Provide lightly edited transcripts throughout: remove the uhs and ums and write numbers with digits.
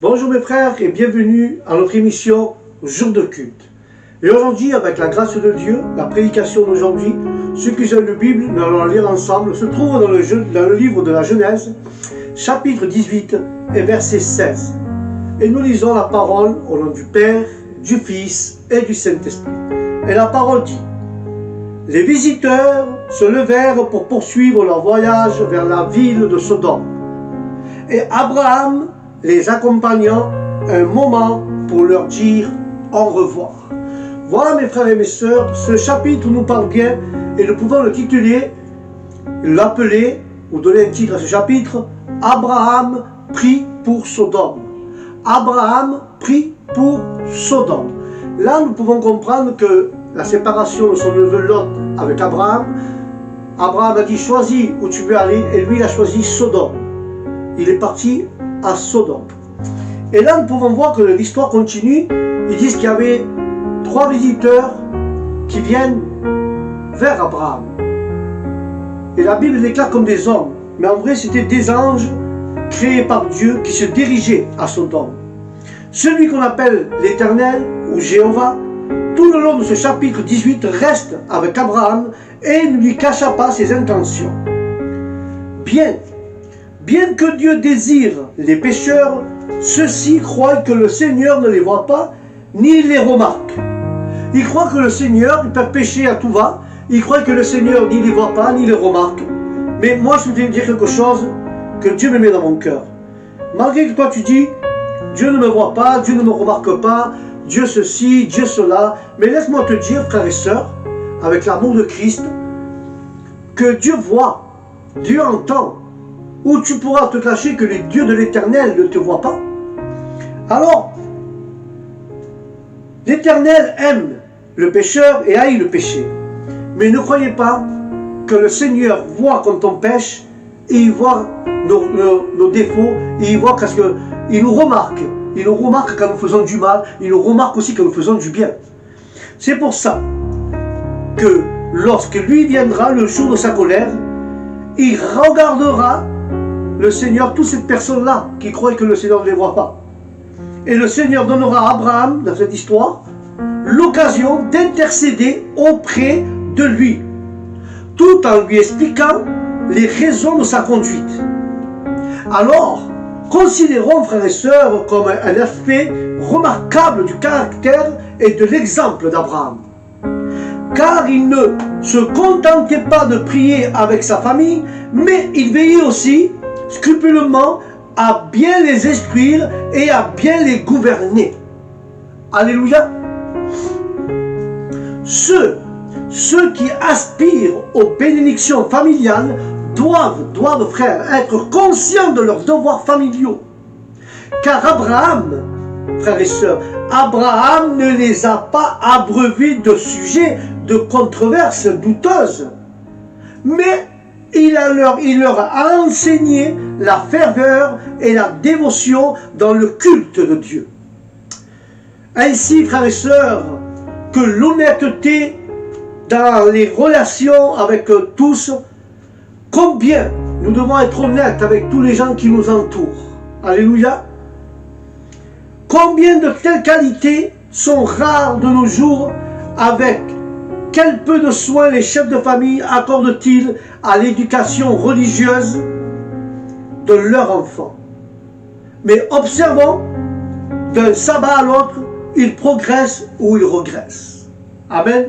Bonjour mes frères et bienvenue à notre émission Jour de culte. Et aujourd'hui, avec la grâce de Dieu, la prédication d'aujourd'hui, ceux qui ont une Bible, nous allons la lire ensemble, se trouve dans le livre de la Genèse, chapitre 18 et verset 16. Et nous lisons la parole au nom du Père, du Fils et du Saint-Esprit. Et la parole dit: les visiteurs se levèrent pour poursuivre leur voyage vers la ville de Sodome. Et Abraham les accompagnant un moment pour leur dire au revoir. Voilà mes frères et mes sœurs, ce chapitre nous parle bien et nous pouvons le tituler, l'appeler ou donner un titre à ce chapitre: Abraham prie pour Sodome. Abraham prie pour Sodome. Là nous pouvons comprendre que la séparation de son neveu Lot avec Abraham a dit: choisis où tu veux aller, et lui il a choisi Sodome. Il est parti à Sodome. Et là nous pouvons voir que l'histoire continue. Ils disent qu'il y avait 3 visiteurs qui viennent vers Abraham. Et la Bible déclare comme des hommes, mais en vrai c'était des anges créés par Dieu qui se dirigeaient à Sodome. Celui qu'on appelle l'Éternel ou Jéhovah, tout le long de ce chapitre 18 reste avec Abraham et ne lui cacha pas ses intentions. Bien que Dieu désire les pécheurs, ceux-ci croient que le Seigneur ne les voit pas, ni les remarque. Ils croient que le Seigneur, ils peuvent pécher à tout va, ils croient que le Seigneur ni les voit pas, ni les remarque. Mais moi je voudrais dire quelque chose que Dieu me met dans mon cœur. Malgré que toi tu dis, Dieu ne me voit pas, Dieu ne me remarque pas, Dieu ceci, Dieu cela, mais laisse-moi te dire, frères et sœurs, avec l'amour de Christ, que Dieu voit, Dieu entend. Où tu pourras te cacher que les dieux de l'Éternel ne te voient pas. Alors, l'Éternel aime le pécheur et haït le péché. Mais ne croyez pas que le Seigneur voit quand on pêche, et il voit nos défauts, et il voit parce qu'il nous remarque. Il nous remarque quand nous faisons du mal, il nous remarque aussi quand nous faisons du bien. C'est pour ça que lorsque lui viendra le jour de sa colère, il regardera le Seigneur, toutes ces personnes-là qui croient que le Seigneur ne les voit pas. Et le Seigneur donnera à Abraham, dans cette histoire, l'occasion d'intercéder auprès de lui, tout en lui expliquant les raisons de sa conduite. Alors, considérons, frères et sœurs, comme un aspect remarquable du caractère et de l'exemple d'Abraham. Car il ne se contentait pas de prier avec sa famille, mais il veillait aussi scrupuleusement à bien les instruire et à bien les gouverner. Alléluia. Ceux qui aspirent aux bénédictions familiales doivent, frères, être conscients de leurs devoirs familiaux. Car Abraham, frères et sœurs, Abraham ne les a pas abreuvés de sujets de controverses douteuses, mais il leur a enseigné la ferveur et la dévotion dans le culte de Dieu. Ainsi, frères et sœurs, que l'honnêteté dans les relations avec tous, combien nous devons être honnêtes avec tous les gens qui nous entourent. Alléluia. Combien de telles qualités sont rares de nos jours, avec quel peu de soins les chefs de famille accordent-ils à l'éducation religieuse de leurs enfants. Mais observons, d'un sabbat à l'autre, ils progressent ou ils régressent. Amen.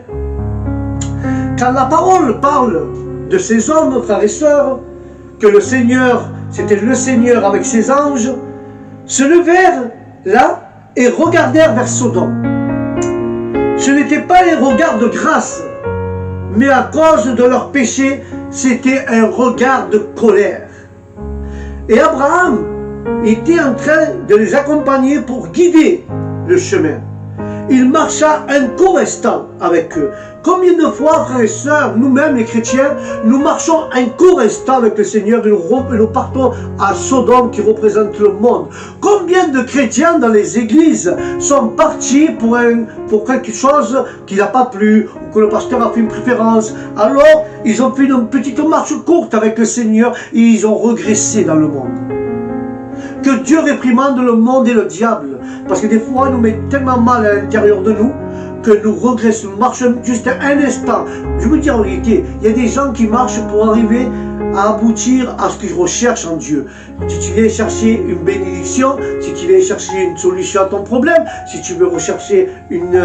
Quand la parole parle de ces hommes, frères et sœurs, que le Seigneur, c'était le Seigneur avec ses anges, se levèrent là et regardèrent vers Sodome. Ce n'était pas les regards de grâce, mais à cause de leur péché, c'était un regard de colère. Et Abraham était en train de les accompagner pour guider le chemin. Il marcha un court instant avec eux. Combien de fois, frères et sœurs, nous-mêmes les chrétiens, nous marchons un court instant avec le Seigneur et nous partons à Sodome qui représente le monde. Combien de chrétiens dans les églises sont partis pour quelque chose qui n'a pas plu, ou que le pasteur a fait une préférence. Alors, ils ont fait une petite marche courte avec le Seigneur et ils ont régressé dans le monde. Que Dieu réprimande le monde et le diable. Parce que des fois, il nous met tellement mal à l'intérieur de nous que nous regressons, nous marchons juste un instant. Je vous dis en réalité, il y a des gens qui marchent pour arriver à aboutir à ce qu'ils recherchent en Dieu. Si tu viens chercher une bénédiction, si tu viens chercher une solution à ton problème, si tu veux rechercher une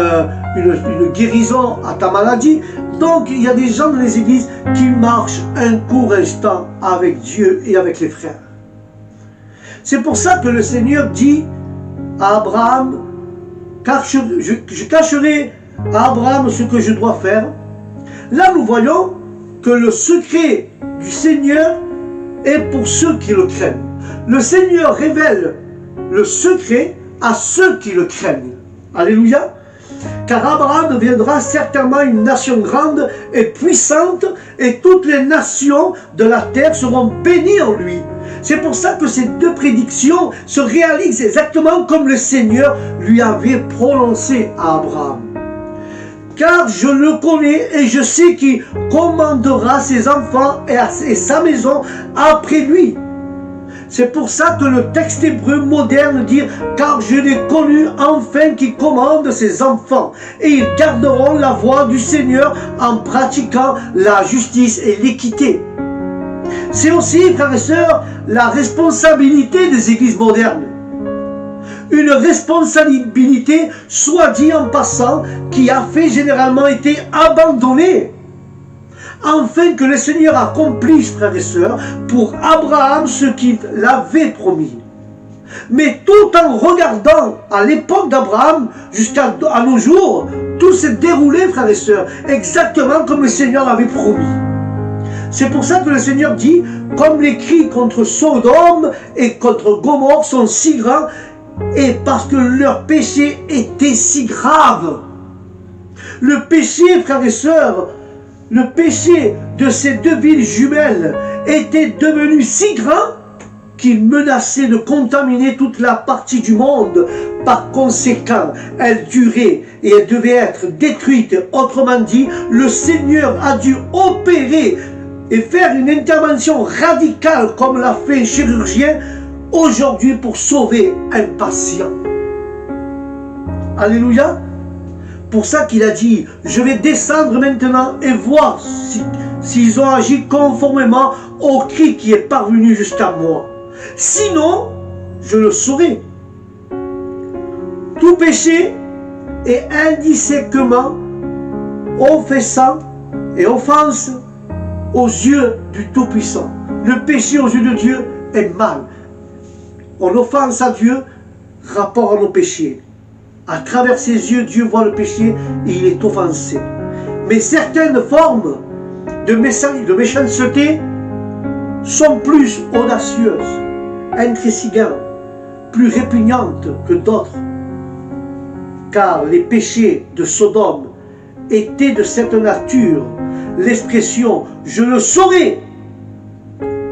guérison à ta maladie. Donc il y a des gens dans les églises qui marchent un court instant avec Dieu et avec les frères. C'est pour ça que le Seigneur dit à Abraham, car je cacherai à Abraham ce que je dois faire. Là nous voyons que le secret du Seigneur est pour ceux qui le craignent. Le Seigneur révèle le secret à ceux qui le craignent. Alléluia. Car Abraham deviendra certainement une nation grande et puissante, et toutes les nations de la terre seront bénies en lui. C'est pour ça que ces deux prédictions se réalisent exactement comme le Seigneur lui avait prononcé à Abraham. Car je le connais et je sais qu'il commandera ses enfants et sa maison après lui. C'est pour ça que le texte hébreu moderne dit « Car je l'ai connu enfin qui commande ses enfants, et ils garderont la voie du Seigneur en pratiquant la justice et l'équité. » C'est aussi, frères et sœurs, la responsabilité des églises modernes. Une responsabilité, soit dit en passant, qui a fait généralement été abandonnée. Afin que le Seigneur accomplisse, frères et sœurs, pour Abraham ce qu'il avait promis. Mais tout en regardant à l'époque d'Abraham jusqu'à nos jours, tout s'est déroulé, frères et sœurs, exactement comme le Seigneur avait promis. C'est pour ça que le Seigneur dit, comme les cris contre Sodome et contre Gomorrhe sont si grands, et parce que leur péché était si grave. Le péché, frères et sœurs, le péché de ces deux villes jumelles était devenu si grand qu'il menaçait de contaminer toute la partie du monde. Par conséquent, elle durait et elle devait être détruite. Autrement dit, le Seigneur a dû opérer et faire une intervention radicale comme l'a fait un chirurgien aujourd'hui pour sauver un patient. Alléluia. Pour ça qu'il a dit, je vais descendre maintenant et voir s'ils ont agi conformément au cri qui est parvenu jusqu'à moi. Sinon, je le saurai. Tout péché est indisséquement offensant et offense aux yeux du Tout-Puissant. Le péché aux yeux de Dieu est mal. On offense à Dieu, rapport à nos péchés. À travers ses yeux, Dieu voit le péché et il est offensé. Mais certaines formes de méchanceté sont plus audacieuses, intressigantes, plus répugnantes que d'autres. Car les péchés de Sodome étaient de cette nature. L'expression « je le saurai »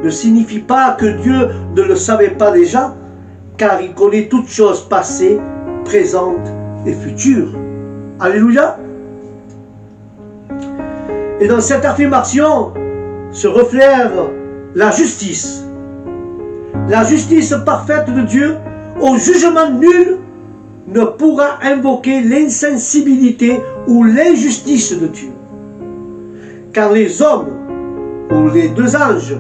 ne signifie pas que Dieu ne le savait pas déjà, car il connaît toutes choses passées, présentes et futures. Alléluia. Et dans cette affirmation se reflète la justice. La justice parfaite de Dieu, au jugement nul ne pourra invoquer l'insensibilité ou l'injustice de Dieu. Car les hommes, ou les deux anges,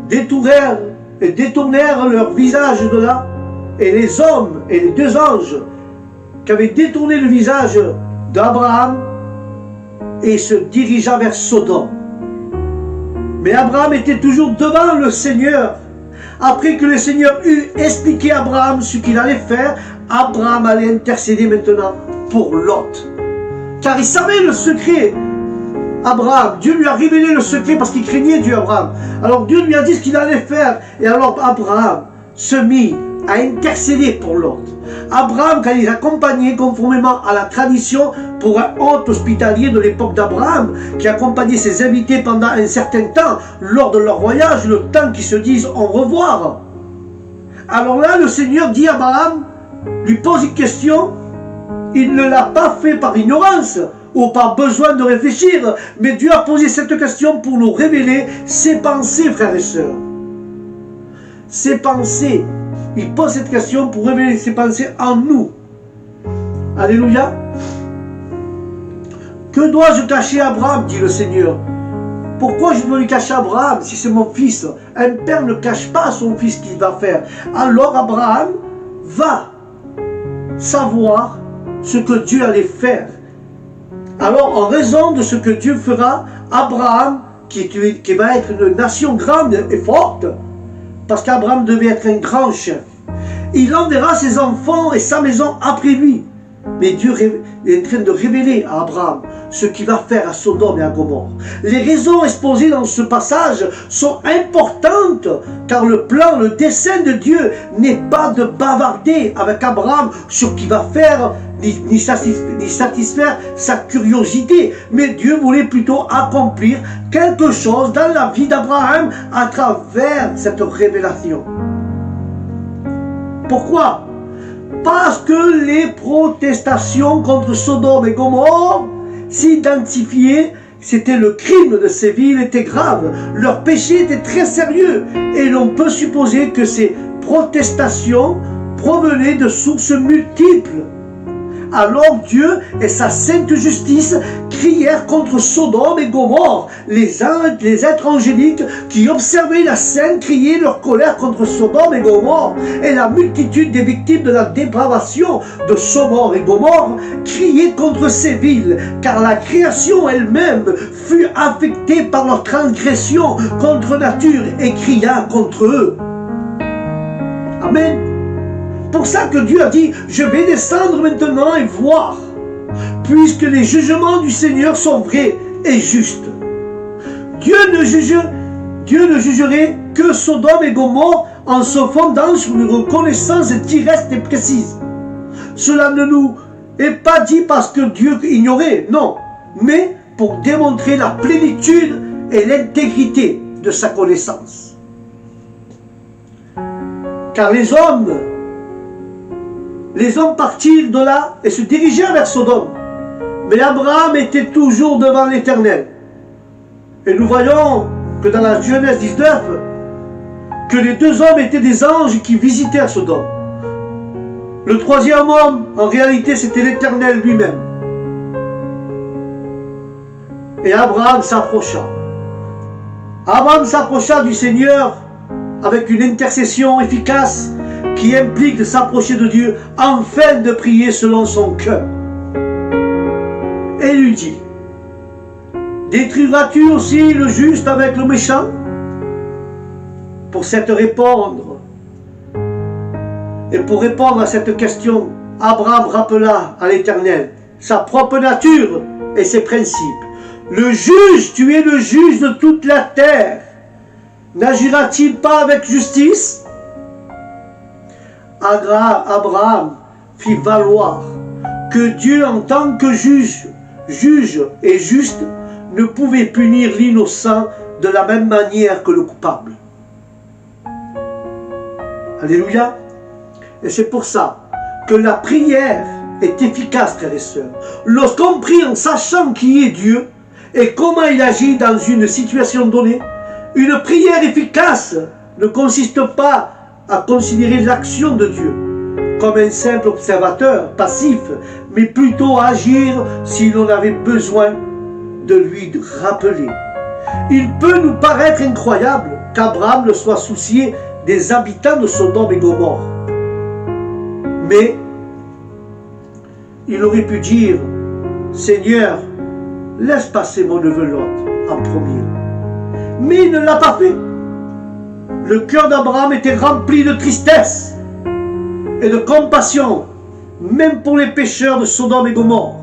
détournèrent leur visage de là, et les hommes et les deux anges qui avaient détourné le visage d'Abraham et se dirigea vers Sodome. Mais Abraham était toujours devant le Seigneur. Après que le Seigneur eut expliqué à Abraham ce qu'il allait faire, Abraham allait intercéder maintenant pour Lot. Car il savait le secret. Abraham, Dieu lui a révélé le secret parce qu'il craignait Dieu, Abraham. Alors Dieu lui a dit ce qu'il allait faire. Et alors Abraham se mit à intercéder pour Lot. Abraham, quand il accompagnait conformément à la tradition pour un hôte hospitalier de l'époque d'Abraham, qui accompagnait ses invités pendant un certain temps, lors de leur voyage, le temps qu'ils se disent au revoir. Alors là, le Seigneur dit à Abraham, lui pose une question, il ne l'a pas fait par ignorance, ou par besoin de réfléchir, mais Dieu a posé cette question pour nous révéler ses pensées, frères et sœurs. ses pensées. Il pose cette question pour révéler ses pensées en nous. Alléluia. Que dois-je cacher à Abraham, dit le Seigneur. Pourquoi je dois lui cacher à Abraham si c'est mon fils? Un père ne cache pas à son fils ce qu'il va faire. Alors Abraham va savoir ce que Dieu allait faire. Alors en raison de ce que Dieu fera, Abraham, qui va être une nation grande et forte, parce qu'Abraham devait être un grand chef, il enverra ses enfants et sa maison après lui. Mais Dieu est en train de révéler à Abraham ce qu'il va faire à Sodome et à Gomorrhe. Les raisons exposées dans ce passage sont importantes, car le plan, le dessein de Dieu n'est pas de bavarder avec Abraham sur ce qu'il va faire, ni satisfaire sa curiosité, mais Dieu voulait plutôt accomplir quelque chose dans la vie d'Abraham à travers cette révélation. Pourquoi? Parce que les protestations contre Sodome et Gomorrhe s'identifiaient, c'était le crime de ces villes était grave, leur péché était très sérieux, et l'on peut supposer que ces protestations provenaient de sources multiples. Alors Dieu et sa sainte justice crièrent contre Sodome et Gomorrhe. Les êtres angéliques qui observaient la scène criaient leur colère contre Sodome et Gomorrhe. Et la multitude des victimes de la dépravation de Sodome et Gomorrhe criaient contre ces villes, car la création elle-même fut affectée par leur transgression contre nature et cria contre eux. Amen. Pour ça que Dieu a dit, je vais descendre maintenant et voir, puisque les jugements du Seigneur sont vrais et justes. Dieu ne jugerait que Sodome et Gomorrhe en se fondant sur une reconnaissance directe et précise. Cela ne nous est pas dit parce que Dieu ignorait, non, mais pour démontrer la plénitude et l'intégrité de sa connaissance. Car les hommes partirent de là et se dirigèrent vers Sodome. Mais Abraham était toujours devant l'Éternel. Et nous voyons que dans la Genèse 19, que les deux hommes étaient des anges qui visitèrent Sodome. Le troisième homme, en réalité, c'était l'Éternel lui-même. Et Abraham s'approcha. Abraham s'approcha du Seigneur avec une intercession efficace qui implique de s'approcher de Dieu afin de prier selon son cœur. Et lui dit, détruiras-tu aussi le juste avec le méchant? Pour répondre à cette question, Abraham rappela à l'Éternel sa propre nature et ses principes. Le juge, tu es le juge de toute la terre. N'agira-t-il pas avec justice? Abraham fit valoir que Dieu, en tant que juge et juste, ne pouvait punir l'innocent de la même manière que le coupable. Alléluia. Et c'est pour ça que la prière est efficace, frères et sœurs. Lorsqu'on prie en sachant qui est Dieu et comment il agit dans une situation donnée, une prière efficace ne consiste pas à considérer l'action de Dieu comme un simple observateur passif, mais plutôt à agir si l'on avait besoin de lui rappeler. Il peut nous paraître incroyable qu'Abraham ne soit soucié des habitants de Sodome et Gomorrhe. Mais il aurait pu dire, Seigneur, laisse passer mon neveu Lot en premier. Mais il ne l'a pas fait. Le cœur d'Abraham était rempli de tristesse et de compassion, même pour les pécheurs de Sodome et Gomorrhe.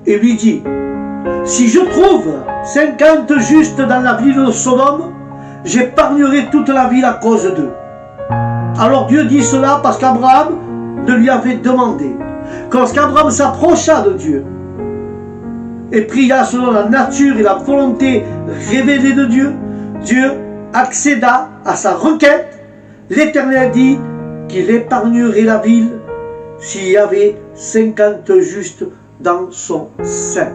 Et lui dit, si je trouve 50 justes dans la ville de Sodome, j'épargnerai toute la ville à cause d'eux. Alors Dieu dit cela parce qu'Abraham ne lui avait demandé. Lorsqu'Abraham s'approcha de Dieu et pria selon la nature et la volonté révélée de Dieu, Dieu accéda à sa requête. L'Éternel dit qu'il épargnerait la ville s'il y avait 50 justes dans son sein.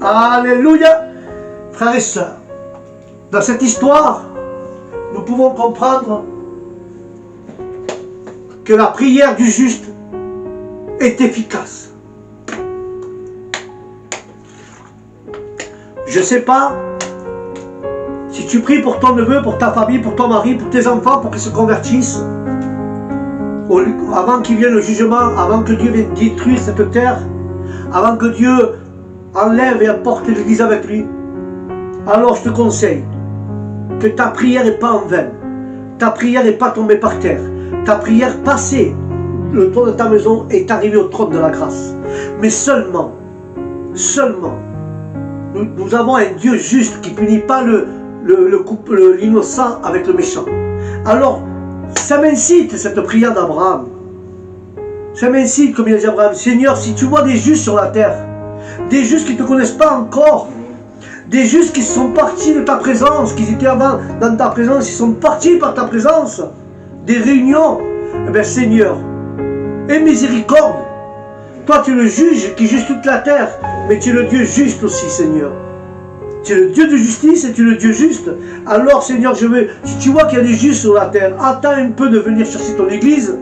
Alléluia. Frères et sœurs, dans cette histoire, nous pouvons comprendre que la prière du juste est efficace. Je ne sais pas si tu pries pour ton neveu, pour ta famille, pour ton mari, pour tes enfants, pour qu'ils se convertissent, avant qu'il vienne le jugement, avant que Dieu vienne détruire cette terre, avant que Dieu enlève et apporte l'Église avec lui, alors je te conseille que ta prière n'est pas en vain. Ta prière n'est pas tombée par terre. Ta prière passée le tour de ta maison est arrivée au trône de la grâce. Mais seulement, nous avons un Dieu juste qui ne punit pas l'innocent avec le méchant. Alors, ça m'incite cette prière d'Abraham. Ça m'incite, comme il a dit Abraham, Seigneur, si tu vois des justes sur la terre, des justes qui ne te connaissent pas encore, des justes qui sont partis de ta présence, qui étaient avant dans ta présence, ils sont partis par ta présence, des réunions, eh bien Seigneur, aie miséricorde. Toi tu es le juge qui juge toute la terre, mais tu es le Dieu juste aussi, Seigneur. Tu es le Dieu de justice et tu es le Dieu juste. Alors Seigneur, si tu vois qu'il y a des justes sur la terre, attends un peu de venir chercher ton église,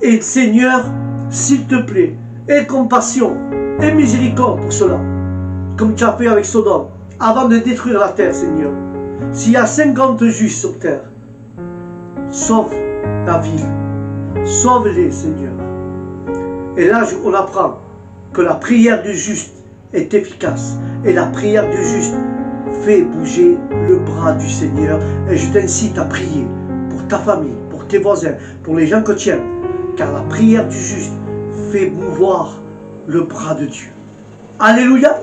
et Seigneur, s'il te plaît, aie compassion, aie miséricorde pour cela, comme tu as fait avec Sodome. Avant de détruire la terre, Seigneur, s'il y a 50 justes sur terre, sauve la ville, sauve-les, Seigneur. Et là, on apprend que la prière du juste est efficace. Et la prière du juste fait bouger le bras du Seigneur. Et je t'incite à prier pour ta famille, pour tes voisins, pour les gens que tu aimes. Car la prière du juste fait mouvoir le bras de Dieu. Alléluia!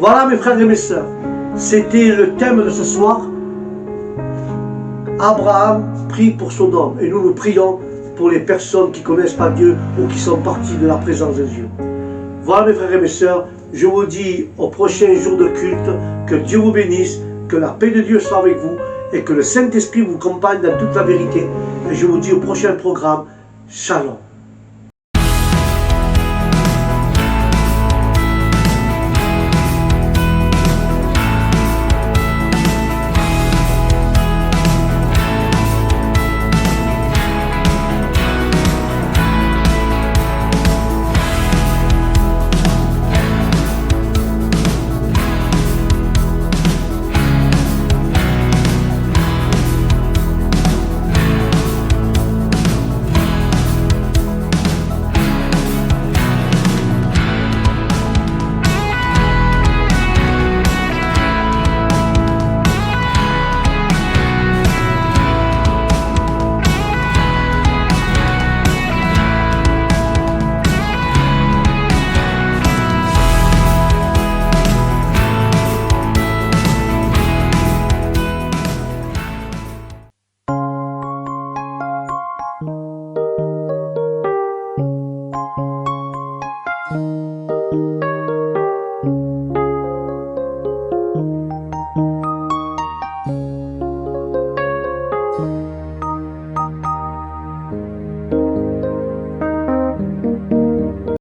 Voilà mes frères et mes sœurs. C'était le thème de ce soir. Abraham prie pour Sodome. Et nous prions pour les personnes qui ne connaissent pas Dieu ou qui sont parties de la présence de Dieu. Voilà mes frères et mes sœurs. Je vous dis au prochain jour de culte, que Dieu vous bénisse, que la paix de Dieu soit avec vous et que le Saint-Esprit vous accompagne dans toute la vérité. Et je vous dis au prochain programme, Shalom.